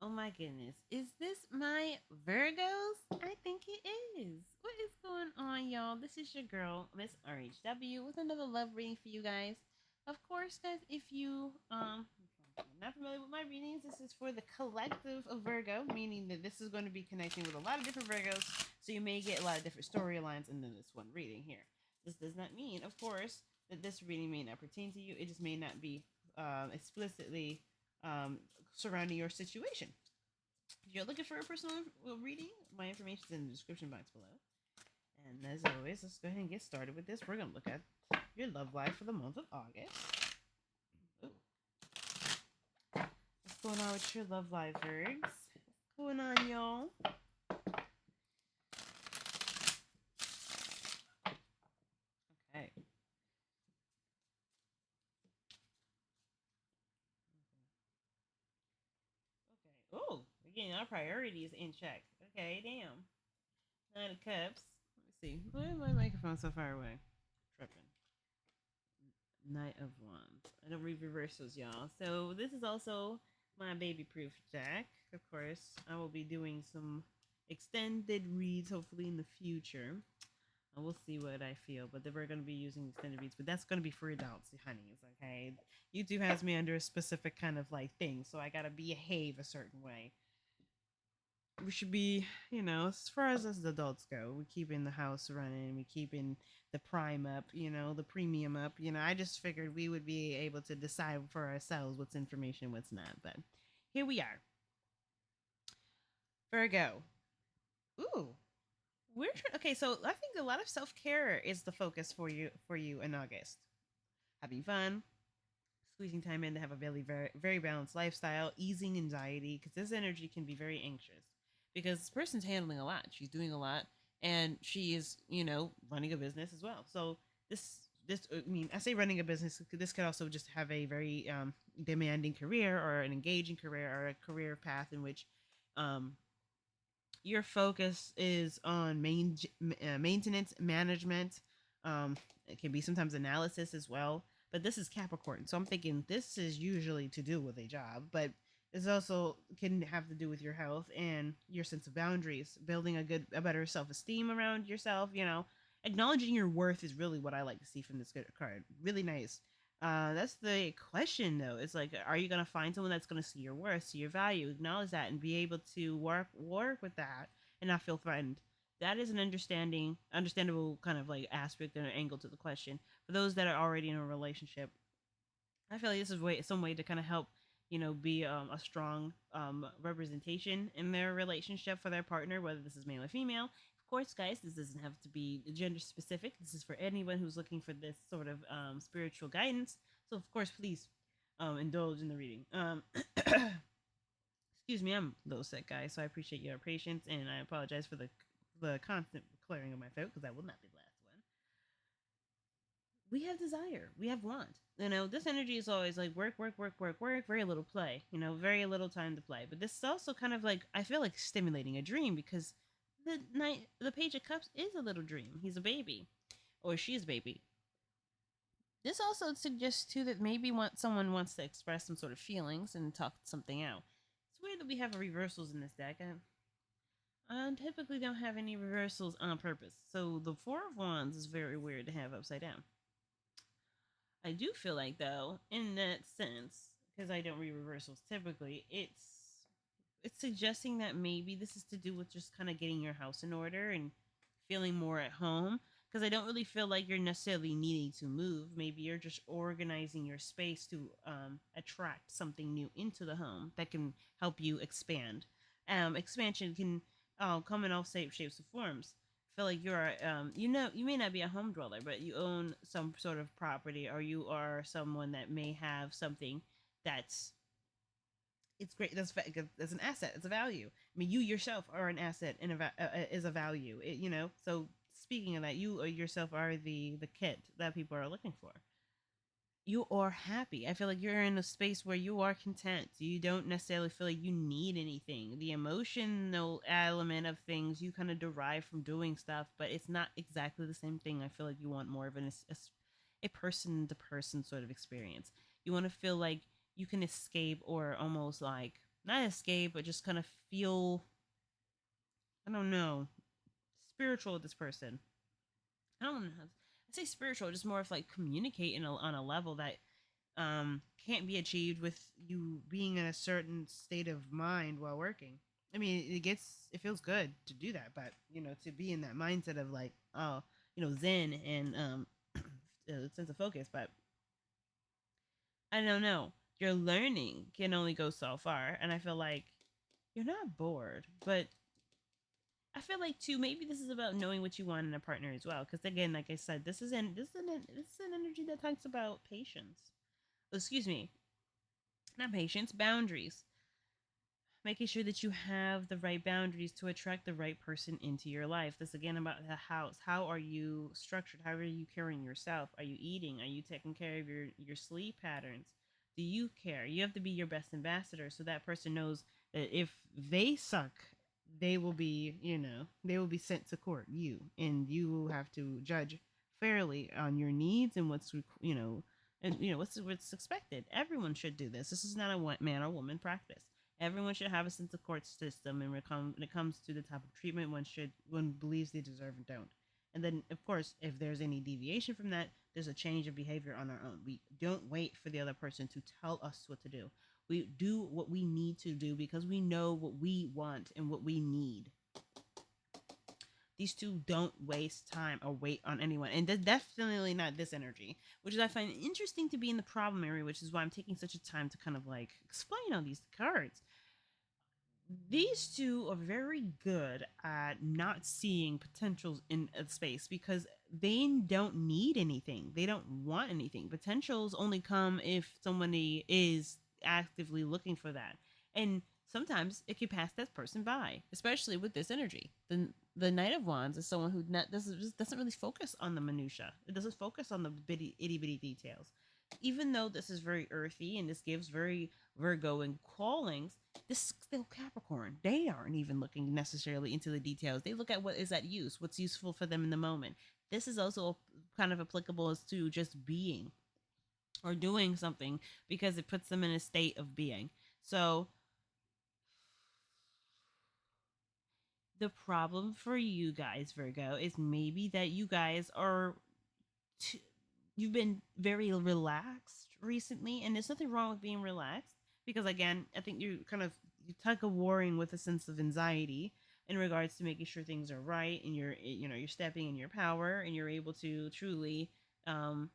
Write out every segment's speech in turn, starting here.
Oh my goodness. Is this my Virgos? I think it is. What is going on, y'all? This is your girl, Miss RHW, with another love reading for you guys. Of course, guys, if you are not familiar with my readings, this is for the collective of Virgo, meaning that this is going to be connecting with a lot of different Virgos, so you may get a lot of different storylines in this one reading here. This does not mean, of course, that this reading may not pertain to you. It just may not be explicitly um, surrounding your situation. If you're looking for a personal reading, my information is in the description box below. And as always, let's go ahead and get started with this. We're going to look at your love life for the month of August. Ooh. What's going on with your love life, Virgs? What's going on, y'all? Okay. Okay. Oh, we're getting our priorities in check. Okay, damn. Nine of Cups. Let me see. Why is my microphone so far away? Tripping. Knight of Wands. I don't read reversals, y'all. So this is also my baby proof deck. Of course, I will be doing some extended reads hopefully in the future. We'll see what I feel, but we're going to be using extended reads, but that's going to be for adults, honeys. Okay, YouTube has me under a specific kind of like thing, so I gotta behave a certain way. We should be, as far as the adults go, we keeping the house running, we keeping the prime up, the premium up. I just figured we would be able to decide for ourselves what's information, what's not. But here we are, Virgo. Ooh, okay. So I think a lot of self care is the focus for you in August. Having fun, squeezing time in to have a very balanced lifestyle, easing anxiety because this energy can be very anxious because this person's handling a lot. She's doing a lot, and she is, running a business as well. So this I mean, I say running a business. This could also just have a very demanding career or an engaging career or a career path in which um, your focus is on maintenance management. It can be sometimes analysis as well, but this is Capricorn, so I'm thinking this is usually to do with a job, but this also can have to do with your health and your sense of boundaries, building a better self-esteem around yourself. Acknowledging your worth is really what I like to see from this card. Really nice. That's the question though. It's like, are you gonna find someone that's gonna see your worth, see your value, acknowledge that, and be able to work with that and not feel threatened? That is an understandable kind of like aspect and an angle to the question. For those that are already in a relationship, I feel like this is some way to kind of help, be a strong representation in their relationship for their partner, whether this is male or female. Of course, guys, this doesn't have to be gender specific. This is for anyone who's looking for this sort of spiritual guidance. So, of course, please indulge in the reading. Excuse me, I'm a little sick, guys, so I appreciate your patience and I apologize for the constant clearing of my throat because that will not be the last one. We have desire, we have want. This energy is always like work, work, work, work, work, very little play, very little time to play. But this is also kind of like, I feel like stimulating a dream because the Page of Cups is a little dream. He's a baby, or she's a baby. This also suggests too that maybe someone wants to express some sort of feelings and talk something out. It's weird that we have reversals in this deck. I typically don't have any reversals on purpose, so the Four of Wands is very weird to have upside down. I do feel like, though, in that sense, because I don't read reversals typically, it's suggesting that maybe this is to do with just kind of getting your house in order and feeling more at home. Because I don't really feel like you're necessarily needing to move. Maybe you're just organizing your space to attract something new into the home that can help you expand. Expansion can come in all shapes and forms. Feel like you're you may not be a home dweller, but you own some sort of property, or you are someone that may have something that's it's great. That's an asset. It's a value. I mean, you yourself are an asset and is a value. So speaking of that, you yourself are the kit that people are looking for. You are happy. I feel like you're in a space where you are content. You don't necessarily feel like you need anything. The emotional element of things you kind of derive from doing stuff, but it's not exactly the same thing. I feel like you want more of a person to person sort of experience. You want to feel like you can escape or almost like not escape, but just kind of feel, I don't know, spiritual with this person. I don't know. I say spiritual, just more of like communicating on a level that can't be achieved with you being in a certain state of mind while working. I mean, it feels good to do that, but to be in that mindset of like, oh, zen and a sense of focus. But I don't know. Your learning can only go so far, and I feel like you're not bored, but I feel like too maybe this is about knowing what you want in a partner as well. Because again, like I said, this is an energy that talks about patience. Oh, excuse me, not patience, boundaries. Making sure that you have the right boundaries to attract the right person into your life. This again about the house. How are you structured? How are you carrying yourself? Are you eating? Are you taking care of your sleep patterns? Do you care? You have to be your best ambassador so that person knows that if they suck, they will be sent to court, and you will have to judge fairly on your needs and what's expected. Everyone should do this. This is not a man or woman practice. Everyone should have a sense of court system, and when it comes to the type of treatment one believes they deserve and don't. And then, of course, if there's any deviation from that, there's a change of behavior on our own. We don't wait for the other person to tell us what to do. We do what we need to do because we know what we want and what we need. These two don't waste time or wait on anyone, and definitely not this energy, which is I find interesting to be in the problem area, which is why I'm taking such a time to kind of like explain all these cards. These two are very good at not seeing potentials in a space because they don't need anything. They don't want anything. Potentials only come if somebody is actively looking for that. And sometimes it can pass that person by, especially with this energy. The Knight of Wands is someone who doesn't really focus on the minutia. It doesn't focus on the itty bitty details. Even though this is very earthy and this gives very Virgo and callings, this is still Capricorn. They aren't even looking necessarily into the details. They look at what is at use, what's useful for them in the moment. This is also kind of applicable as to just being or doing something because it puts them in a state of being. So the problem for you guys, Virgo, is maybe that you guys are you've been very relaxed recently, and there's nothing wrong with being relaxed because again, I think you tug of warring with a sense of anxiety in regards to making sure things are right, and you're stepping in your power, and you're able to truly um,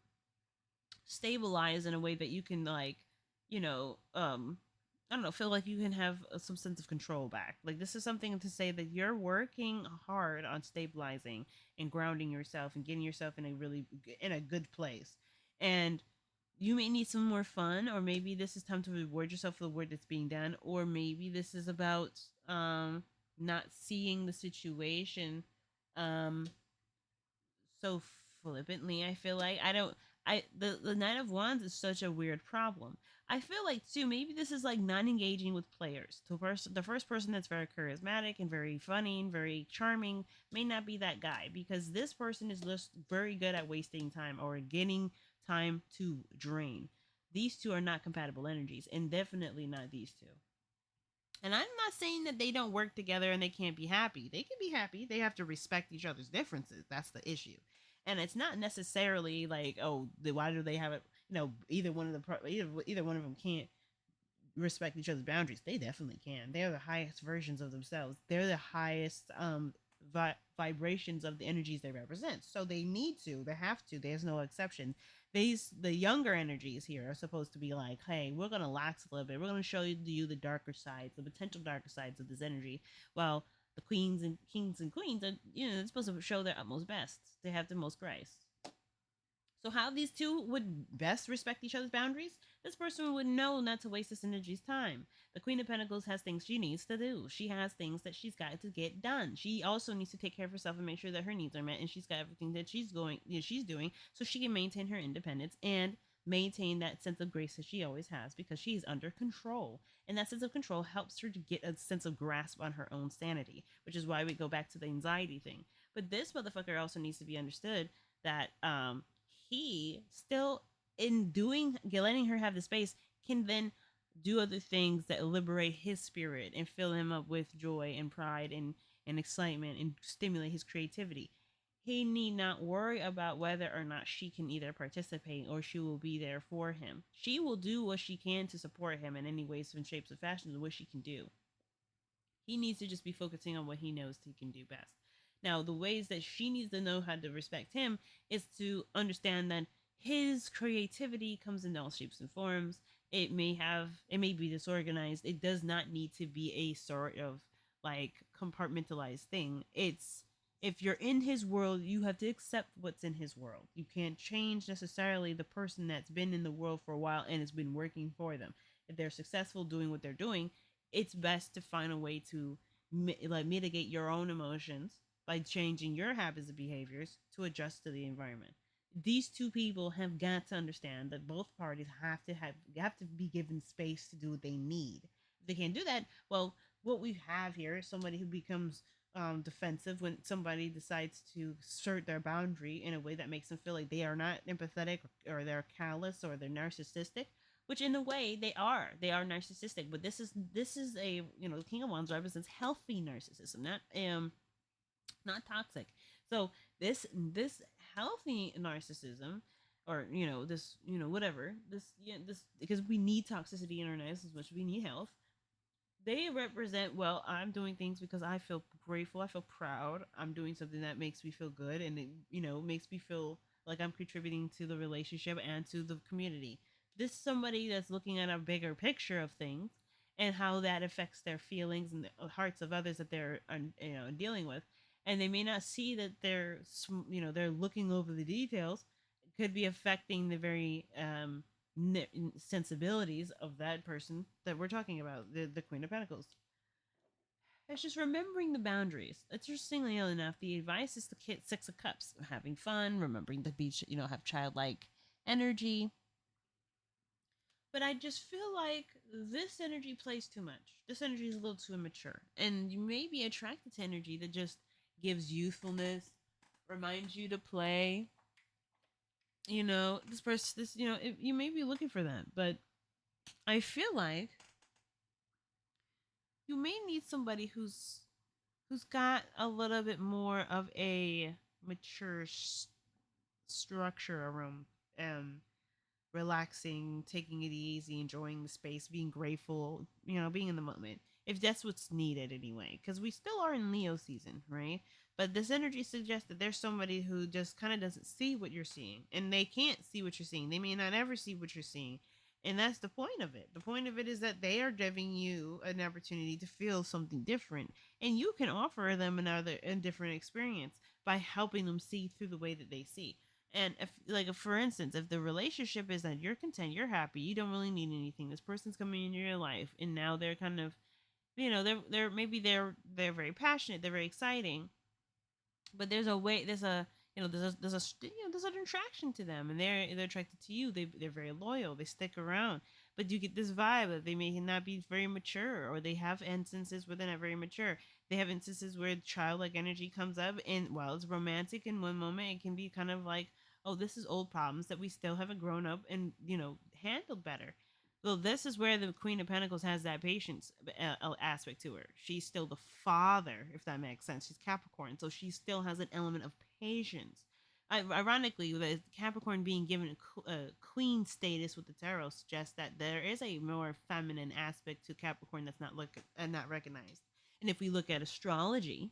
stabilize in a way that you can like you know I don't know, feel like you can have some sense of control back. Like this is something to say that you're working hard on stabilizing and grounding yourself and getting yourself in a good place. And you may need some more fun, or maybe this is time to reward yourself for the work that's being done, or maybe this is about not seeing the situation um so flippantly. I feel like I don't. The Knight of Wands is such a weird problem. I feel like too maybe this is like not engaging with players. The first person that's very charismatic and very funny and very charming may not be that guy because this person is just very good at wasting time or getting time to drain. These two are not compatible energies, and definitely not these two. And I'm not saying that they don't work together and they can't be happy. They can be happy. They have to respect each other's differences. That's the issue. And it's not necessarily like, oh, why do they have it? Either one of them can't respect each other's boundaries. They definitely can. They're the highest versions of themselves. They're the highest vibrations of the energies they represent. So they need to. They have to. There's no exception. The younger energies here are supposed to be like, hey, we're gonna lax a little bit. We're gonna show you the darker sides, the potential darker sides of this energy. Well, the queens and kings and queens are, they're supposed to show their utmost best. They have the most grace. So how these two would best respect each other's boundaries? This person would know not to waste this energy's time. The Queen of Pentacles has things she needs to do. She has things that she's got to get done. She also needs to take care of herself and make sure that her needs are met, and she's got everything that she's doing so she can maintain her independence and maintain that sense of grace that she always has because she's under control. And that sense of control helps her to get a sense of grasp on her own sanity, which is why we go back to the anxiety thing. But this motherfucker also needs to be understood that he still in doing letting her have the space can then do other things that liberate his spirit and fill him up with joy and pride and excitement and stimulate his creativity. He need not worry about whether or not she can either participate or she will be there for him. She will do what she can to support him in any ways and shapes and fashions, what she can do. He needs to just be focusing on what he knows he can do best. Now, the ways that she needs to know how to respect him is to understand that his creativity comes in all shapes and forms. It may be disorganized. It does not need to be a sort of like compartmentalized thing. It's if you're in his world, you have to accept what's in his world. You can't change necessarily the person that's been in the world for a while and has been working for them. If they're successful doing what they're doing, it's best to find a way to mitigate your own emotions by changing your habits and behaviors to adjust to the environment. These two people have got to understand that both parties have to be given space to do what they need. If they can't do that, well, what we have here is somebody who becomes defensive when somebody decides to assert their boundary in a way that makes them feel like they are not empathetic or they're callous or they're narcissistic, which in a way they are narcissistic, but this is a, the King of Wands represents healthy narcissism, not toxic. So this healthy narcissism, or this, whatever this, yeah, this, because we need toxicity in our lives as much as we need health. They represent, well, I'm doing things because I feel grateful, I feel proud, I'm doing something that makes me feel good, and it makes me feel like I'm contributing to the relationship and to the community. This is somebody that's looking at a bigger picture of things and how that affects their feelings and the hearts of others that they're dealing with, and they may not see that they're looking over the details. It could be affecting the very sensibilities of that person that we're talking about, the Queen of Pentacles. It's just remembering the boundaries. Interestingly enough, the advice is the kid Six of Cups, having fun, remembering to be, have childlike energy. But I just feel like this energy plays too much. This energy is a little too immature, and you may be attracted to energy that just gives youthfulness, reminds you to play. This person, you may be looking for that, but I feel like you may need somebody who's got a little bit more of a mature structure around relaxing, taking it easy, enjoying the space, being grateful, being in the moment. If that's what's needed anyway, because we still are in Leo season, right? But this energy suggests that there's somebody who just kind of doesn't see what you're seeing, and they can't see what you're seeing. They may not ever see what you're seeing. And that's the point of it. The point of it is that they are giving you an opportunity to feel something different, and you can offer them a different experience by helping them see through the way that they see. And if, like, for instance, if the relationship is that you're content, you're happy, you don't really need anything, this person's coming into your life, and now they're kind of, they're maybe they're very passionate, they're very exciting, but there's a way, there's an attraction to them, and they're attracted to you. They're very loyal. They stick around, but you get this vibe that they may not be very mature, or they have instances where they're not very mature. They have instances where childlike energy comes up, and while it's romantic in one moment, it can be kind of like, oh, this is old problems that we still haven't grown up and handled better. Well, this is where the Queen of Pentacles has that patience aspect to her. She's still the father, if that makes sense. She's Capricorn, so she still has an element of patience. Ironically, the Capricorn being given a queen status with the tarot suggests that there is a more feminine aspect to Capricorn that's not recognized. And if we look at astrology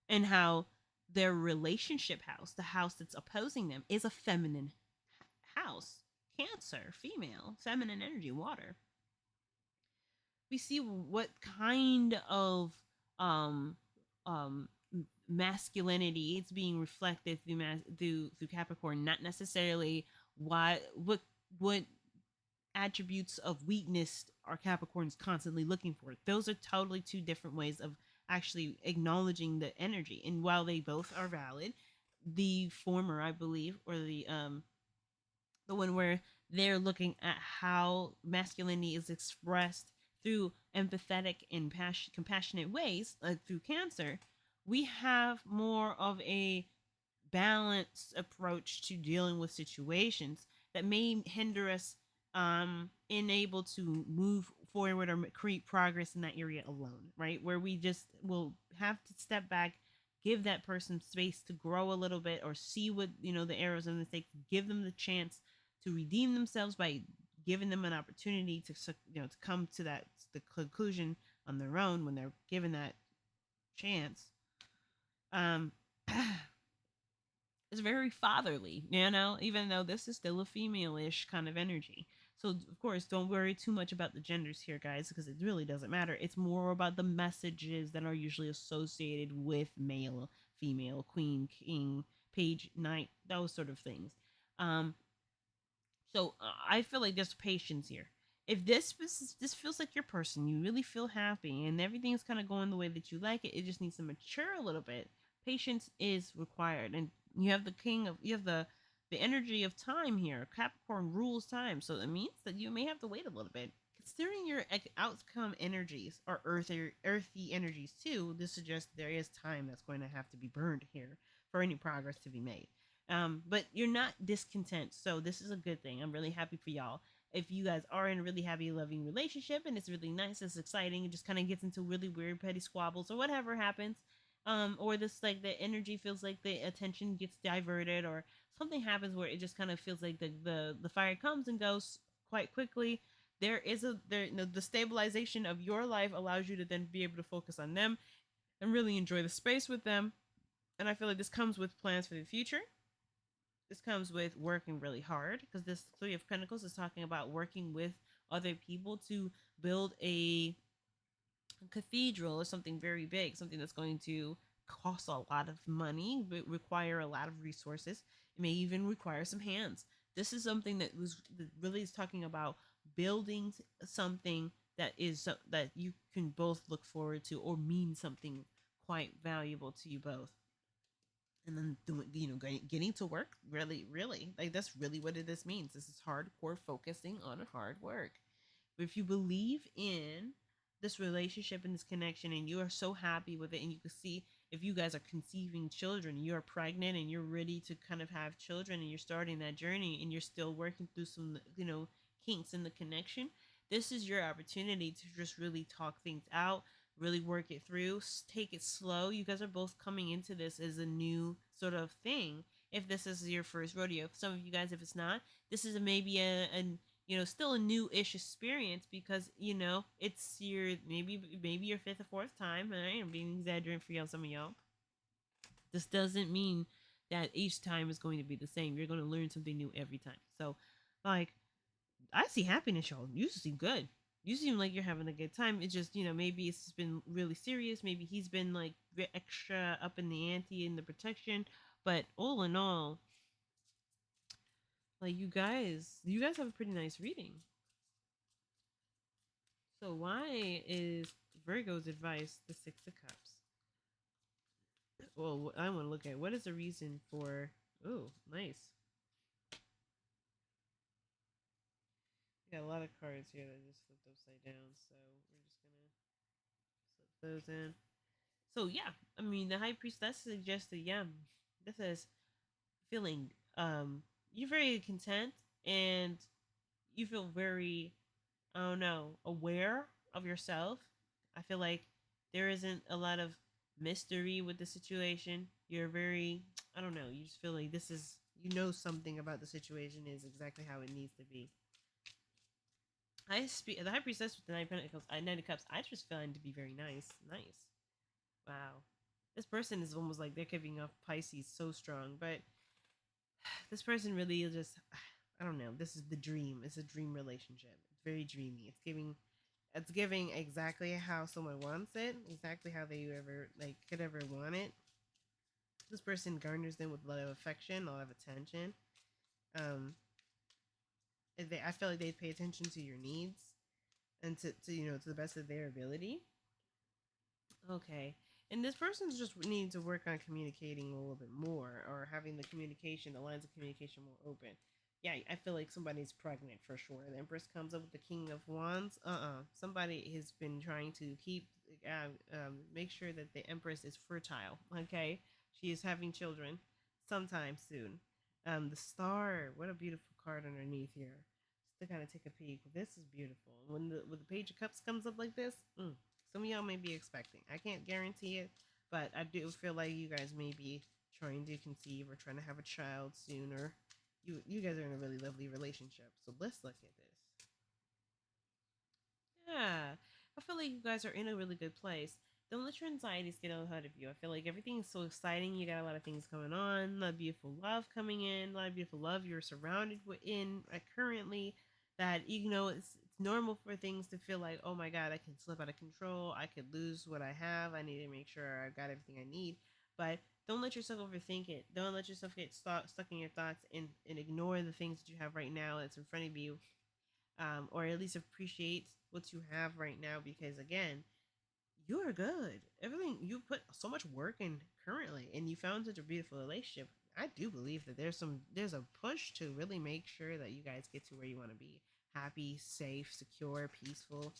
and how their relationship house, the house that's opposing them, is a feminine house. Cancer, female, feminine energy, water. We see what kind of um um masculinity is being reflected through Capricorn, not necessarily what attributes of weakness are Capricorns constantly looking for. Those are totally two different ways of actually acknowledging the energy. And while they both are valid, the former, I believe, or the one where they're looking at how masculinity is expressed through empathetic and compassionate ways, through Cancer, we have more of a balanced approach to dealing with situations that may hinder us in able to move forward or create progress in that area alone, right? Where we just will have to step back, give that person space to grow a little bit or see what, the errors and mistakes, give them the chance to redeem themselves by giving them an opportunity to, to come to the conclusion on their own when they're given that chance. Um, is very fatherly, even though this is still a female-ish kind of energy. So of course, don't worry too much about the genders here, guys, because it really doesn't matter. It's more about the messages that are usually associated with male, female, queen, king, page, knight, those sort of things. Um, so I feel like there's patience here. If this feels like your person, you really feel happy, and everything's kind of going the way that you like it. It just needs to mature a little bit. Patience is required, and you have the energy of time here. Capricorn rules time, so it means that you may have to wait a little bit. Considering your outcome energies are earthy energies too, this suggests there is time that's going to have to be burned here for any progress to be made. But you're not discontent, so this is a good thing. I'm really happy for y'all. If you guys are in a really happy, loving relationship and it's really nice, it's exciting, it just kind of gets into really weird, petty squabbles or whatever happens, or this like the energy feels like the attention gets diverted, or something happens where it just kind of feels like the fire comes and goes quite quickly. There is the stabilization of your life allows you to then be able to focus on them and really enjoy the space with them. And I feel like this comes with plans for the future. This comes with working really hard, because this Three of Pentacles is talking about working with other people to build a cathedral or something very big, something that's going to cost a lot of money, but require a lot of resources. It may even require some hands. This is something that really is talking about building something that you can both look forward to or mean something quite valuable to you both. And then doing, getting to work, really, like that's really what this means. This is hardcore focusing on hard work. But if you believe in this relationship and this connection and you are so happy with it, and you can see if you guys are conceiving children, you're pregnant and you're ready to kind of have children, and you're starting that journey and you're still working through some, kinks in the connection, this is your opportunity to just really talk things out, really work it through, take it slow. You guys are both coming into this as a new sort of thing. If this is your first rodeo, some of you guys, if it's not, this is maybe still a new-ish experience, because it's your maybe your fifth or fourth time. And I am being exaggerating for y'all, some of y'all. This doesn't mean that each time is going to be the same. You're going to learn something new every time. So, like, I see happiness, y'all. You seem good. You seem like you're having a good time. It's just, maybe it's been really serious. Maybe he's been like extra up in the ante in the protection. But all in all, like, you guys have a pretty nice reading. So why is Virgo's advice the Six of Cups? Well, I want to look at what is the reason for. Oh, nice. We got a lot of cards here that just flipped upside down, so we're just gonna slip those in. So yeah, I mean the High Priestess suggested, yeah, this is feeling you're very content, and you feel very, I don't know, aware of yourself. I feel like there isn't a lot of mystery with the situation. You're very, I don't know, you just feel like this is, something about the situation is exactly how it needs to be. I speak the High Priestess with the Nine of Cups. I just find to be very nice. Nice. Wow. This person is almost like they're giving off Pisces so strong, but this person really is just, I don't know. This is the dream. It's a dream relationship. It's very dreamy. It's giving exactly how someone wants it, exactly how they ever could ever want it. This person garners them with a lot of affection, a lot of attention. Um, I feel like they pay attention to your needs, and to the best of their ability. Okay. And this person's just needing to work on communicating a little bit more, or having the lines of communication more open. Yeah, I feel like somebody's pregnant for sure. The Empress comes up with the King of Wands. Somebody has been trying to make sure that the Empress is fertile. Okay. She is having children sometime soon. The Star. What a beautiful card underneath here. to kind of take a peek. This is beautiful. When the Page of Cups comes up like this, some of y'all may be expecting. I can't guarantee it, but I do feel like you guys may be trying to conceive or trying to have a child soon, or you guys are in a really lovely relationship. So let's look at this. Yeah, I feel like you guys are in a really good place. Don't let your anxieties get ahead of you. I feel like everything is so exciting. You got a lot of things going on, a lot of beautiful love coming in, a lot of beautiful love you're surrounded with in currently. That it's normal for things to feel like, oh my god, I can slip out of control. I could lose what I have. I need to make sure I've got everything I need. But don't let yourself overthink it. Don't let yourself get stuck in your thoughts and ignore the things that you have right now that's in front of you, or at least appreciate what you have right now, because again, you are good. Everything you put so much work in currently, and you found such a beautiful relationship. I do believe that there's a push to really make sure that you guys get to where you want to be, happy, safe, secure, peaceful,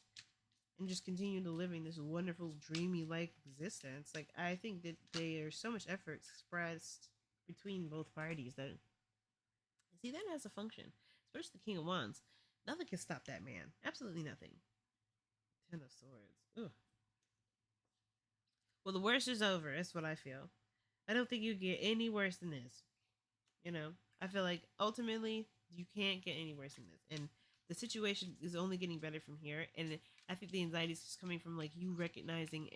and just continue to living this wonderful dreamy like existence. Like, I think that there's so much effort expressed between both parties that see that has a function, especially the King of Wands. Nothing can stop that man. Absolutely nothing. Ten of Swords. Ugh. Well, the worst is over. That's what I feel. I don't think you get any worse than this. You know, I feel like ultimately you can't get any worse than this, and the situation is only getting better from here. And I think the anxiety is just coming from like you recognizing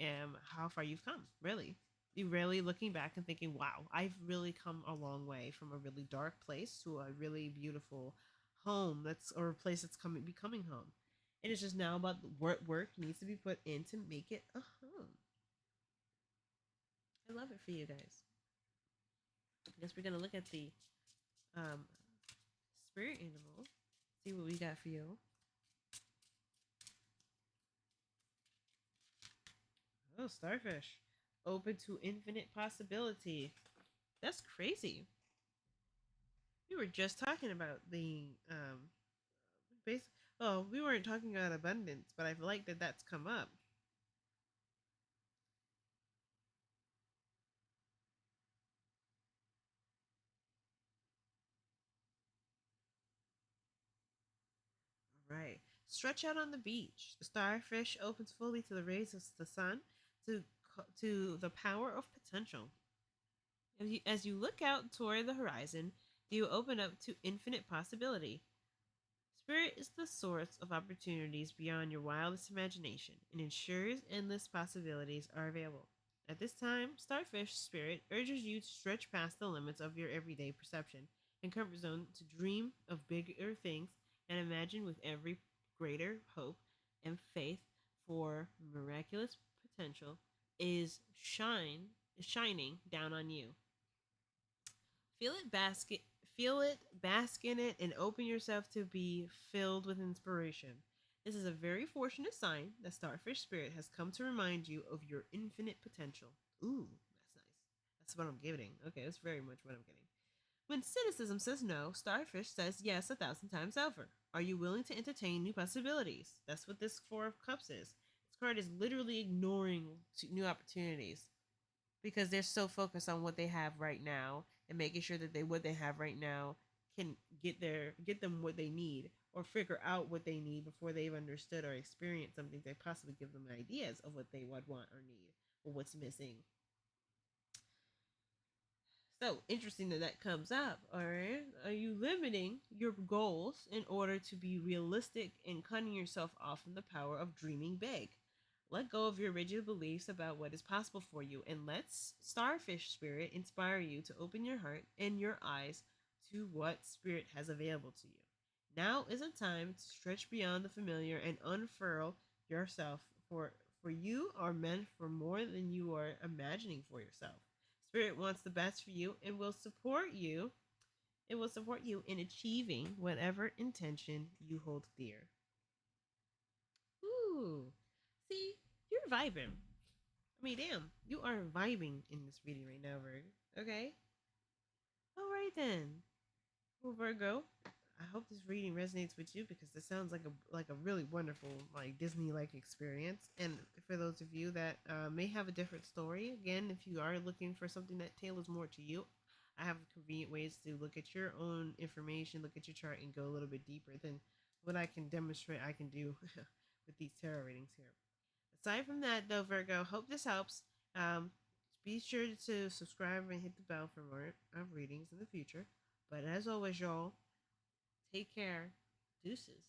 how far you've come. Really, you really looking back and thinking, "Wow, I've really come a long way from a really dark place to a really beautiful home that's or a place that's coming becoming home." And it's just now about what work needs to be put in to make it a home. I love it for you guys. I guess we're gonna look at the um, spirit animal. See what we got for you. Oh, starfish. Open to infinite possibility. That's crazy. We were just talking about the base. Oh, we weren't talking about abundance, but I like that that's come up. All right. Stretch out on the beach. The starfish opens fully to the rays of the sun, to to the power of potential. As you look out toward the horizon, you open up to infinite possibility. Spirit is the source of opportunities beyond your wildest imagination and ensures endless possibilities are available. At this time, Starfish Spirit urges you to stretch past the limits of your everyday perception and comfort zone to dream of bigger things and imagine with every greater hope and faith for miraculous potential is shining down on you. Feel it, bask in it, and open yourself to be filled with inspiration. This is a very fortunate sign that Starfish Spirit has come to remind you of your infinite potential. Ooh, that's nice. That's what I'm getting. Okay, that's very much what I'm getting. When cynicism says no, Starfish says yes 1,000 times over. Are you willing to entertain new possibilities? That's what this Four of Cups is. This card is literally ignoring new opportunities because they're so focused on what they have right now and making sure that what they have right now can get them what they need or figure out what they need before they've understood or experienced something that possibly give them ideas of what they would want or need or what's missing. So interesting that that comes up. All right, are you limiting your goals in order to be realistic and cutting yourself off from the power of dreaming big? Let go of your rigid beliefs about what is possible for you and let Starfish Spirit inspire you to open your heart and your eyes to what Spirit has available to you. Now is a time to stretch beyond the familiar and unfurl yourself, for you are meant for more than you are imagining for yourself. Spirit wants the best for you and will support you. It will support you in achieving whatever intention you hold dear. Ooh, see, you're vibing. I mean, damn, you are vibing in this reading right now, Virgo. Okay, all right then. Well, Virgo, I hope this reading resonates with you because this sounds like a really wonderful like Disney like experience. And for those of you that may have a different story, again, if you are looking for something that tailors more to you, I have convenient ways to look at your own information, look at your chart, and go a little bit deeper than what I can demonstrate I can do with these tarot readings here. Aside from that, though, Virgo, hope this helps. Um, be sure to subscribe and hit the bell for more readings in the future. But as always, y'all, take care. Deuces.